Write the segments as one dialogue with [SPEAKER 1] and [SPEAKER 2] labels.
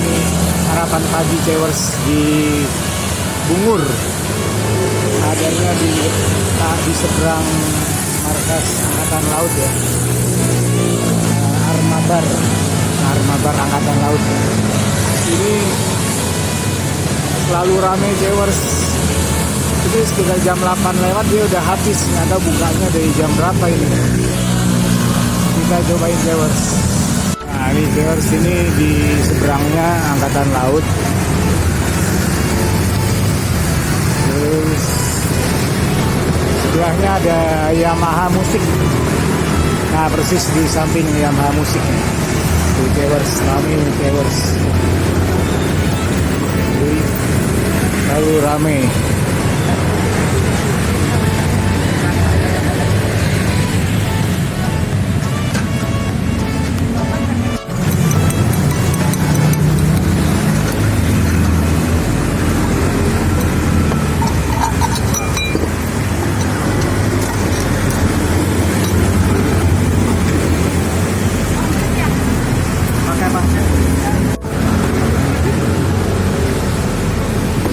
[SPEAKER 1] ini sarapan pagi Cewers di Bungur. Adanya di seberang markas Angkatan Laut ya. Armabar Angkatan Laut. Ini selalu rame Cewers. Itu sekitar jam 8 lewat dia udah habis. Nggak tahu bukanya dari jam berapa ini. Kita cobain Cewers. Nah ini Cewers, ini di seberangnya Angkatan Laut. Terus sebelahnya ada Yamaha Musik. Nah persis di samping Yamaha Musik nih. Tuh Cewers, kami Cewers. Lalu rame.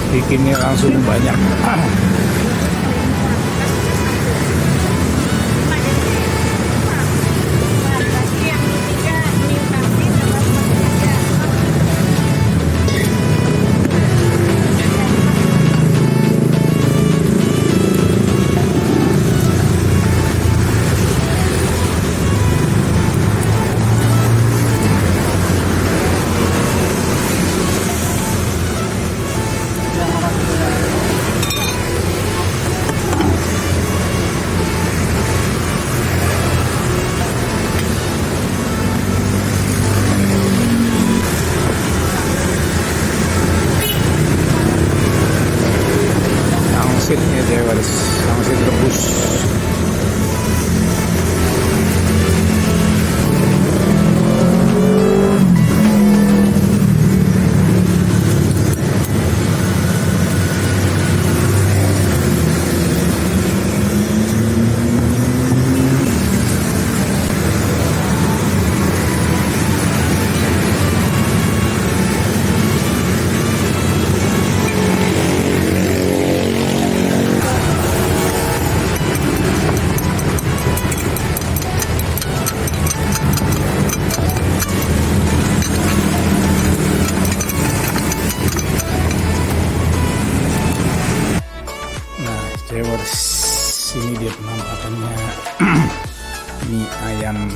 [SPEAKER 1] Bikinnya langsung banyak. Pangsitnya Cewers, pangsit rebus. Cewers, ini dia penampakannya. Mie ayam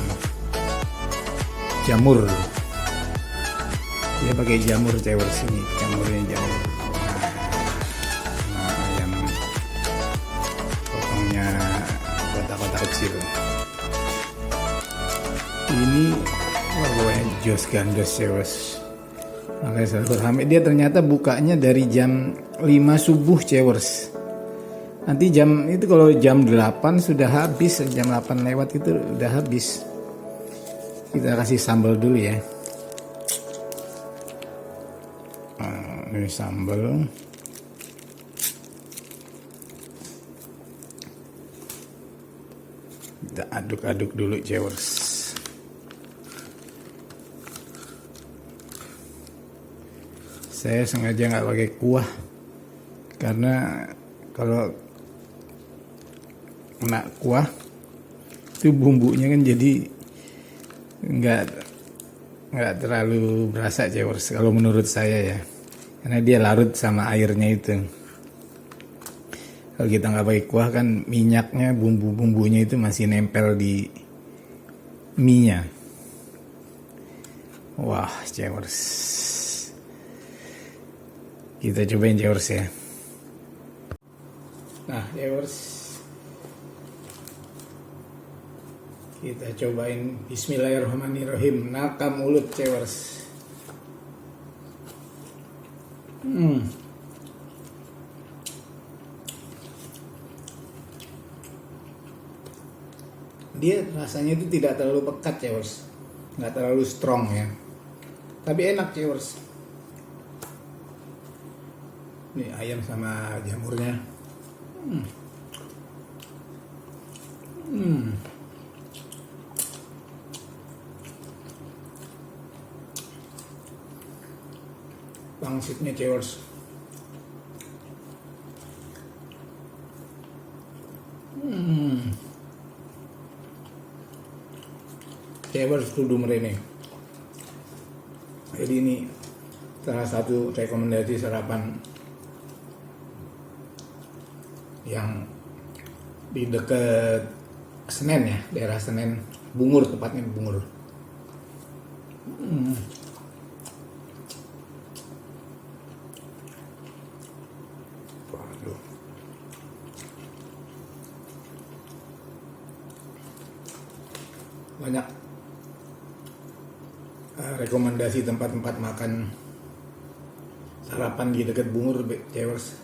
[SPEAKER 1] jamur. Dia pakai jamur Cewers, ini jamurnya jamur. Nah, ayam potongnya kotak-kotak kecil. Ini pokoknya jos gandos Cewers. Makanya saya rame. Dia ternyata bukanya dari jam 5 subuh Cewers. Nanti jam itu kalau jam 8 sudah habis, jam 8 lewat itu udah habis. Kita kasih sambal dulu ya. Ini sambal. Kita aduk-aduk dulu Cewers. Saya sengaja nggak pakai kuah karena kalau kena kuah itu bumbunya kan jadi nggak terlalu berasa Cewers kalau menurut saya ya, karena dia larut sama airnya itu. Kalau kita nggak pakai kuah kan minyaknya, bumbu-bumbunya itu masih nempel di mie-nya. Wah Cewers, kita cobain Cewers ya. Nah Cewers, kita cobain. Bismillahirrahmanirrahim. Naka mulut Cewers. Dia rasanya itu tidak terlalu pekat Cewers, nggak terlalu strong ya, tapi enak Cewers. Ini ayam sama jamurnya. pangsitnya Cewers. Cewers kudu merene. Jadi ini salah satu rekomendasi sarapan yang di dekat Senen ya, daerah Senen, Bungur tepatnya, Bungur. Waduh. Banyak rekomendasi tempat-tempat makan sarapan di dekat Bungur, Cewers.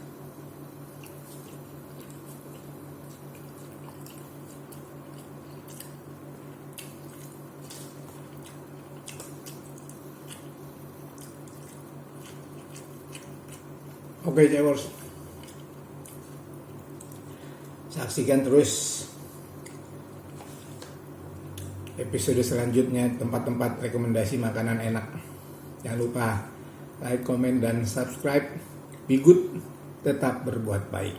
[SPEAKER 1] Oke Cewers, saksikan terus episode selanjutnya tempat-tempat rekomendasi makanan enak. Jangan lupa like, komen, dan subscribe. Be good, tetap berbuat baik.